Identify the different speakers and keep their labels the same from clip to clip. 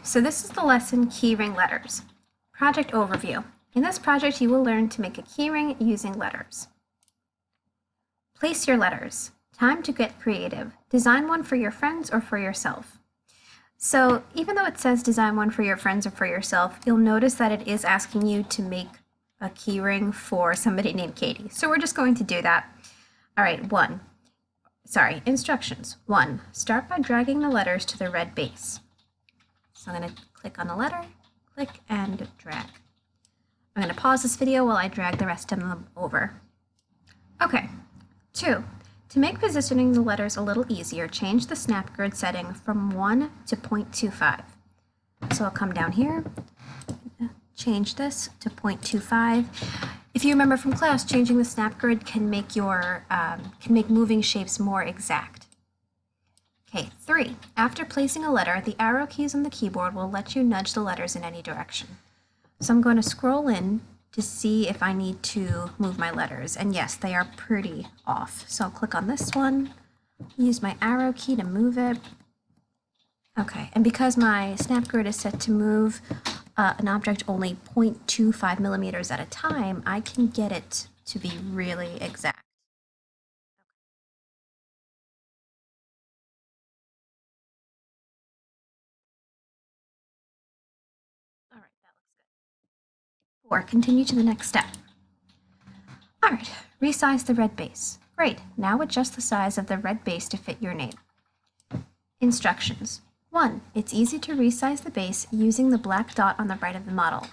Speaker 1: So this is the lesson Keyring Letters. Project Overview. In this project, you will learn to make a keyring using letters. Place your letters. Time to get creative. Design one for your friends or for yourself. So even though it says design one for your friends or for yourself, you'll notice that it is asking you to make a keyring for somebody named Katie. So we're just going to do that. All right, instructions. 1. Start by dragging the letters to the red base. So I'm going to click on the letter, click and drag. I'm going to pause this video while I drag the rest of them over. Okay. 2. To make positioning the letters a little easier, change the snap grid setting from 1 to 0.25. So I'll come down here, change this to 0.25. If you remember from class, changing the snap grid can make moving shapes more exact. Okay, 3. After placing a letter, the arrow keys on the keyboard will let you nudge the letters in any direction. So I'm going to scroll in to see if I need to move my letters. And yes, they are pretty off. So I'll click on this one, use my arrow key to move it. Okay, and because my snap grid is set to move an object only 0.25 millimeters at a time, I can get it to be really exact. All right, that looks good. 4. Continue to the next step. All right, resize the red base. Great, now adjust the size of the red base to fit your name. Instructions. 1. It's easy to resize the base using the black dot on the right of the model.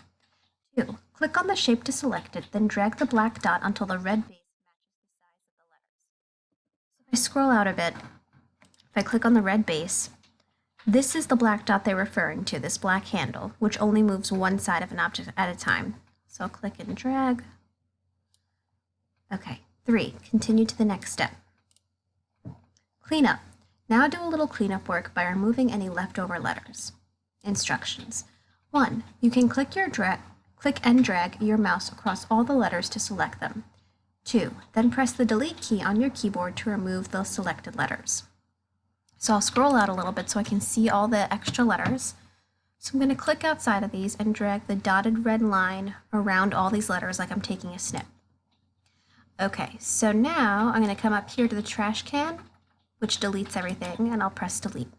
Speaker 1: 2. Click on the shape to select it, then drag the black dot until the red base matches the size of the letters. So if I scroll out a bit, if I click on the red base, this is the black dot they're referring to, this black handle, which only moves one side of an object at a time. So I'll click and drag. Okay. 3. Continue to the next step. Cleanup. Now do a little cleanup work by removing any leftover letters. Instructions. 1. You can click and drag your mouse across all the letters to select them. 2. Then press the delete key on your keyboard to remove the selected letters. So I'll scroll out a little bit so I can see all the extra letters. So I'm going to click outside of these and drag the dotted red line around all these letters like I'm taking a snip. Okay, so now I'm going to come up here to the trash can, which deletes everything, and I'll press delete.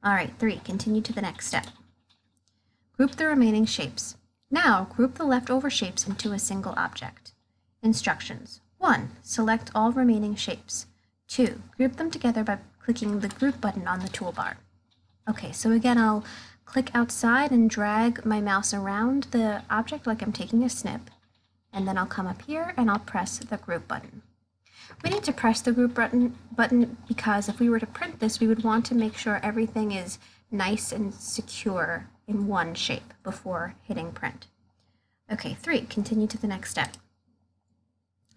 Speaker 1: All right, 3. Continue to the next step. Group the remaining shapes. Now, group the leftover shapes into a single object. Instructions. 1. Select all remaining shapes. 2. Group them together by clicking the Group button on the toolbar. Okay, so again, I'll click outside and drag my mouse around the object like I'm taking a snip, and then I'll come up here and I'll press the Group button. We need to press the Group button because if we were to print this, we would want to make sure everything is nice and secure in one shape before hitting print. Okay, 3. Continue to the next step.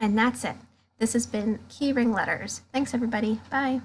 Speaker 1: And that's it. This has been Keyring Letters. Thanks, everybody. Bye.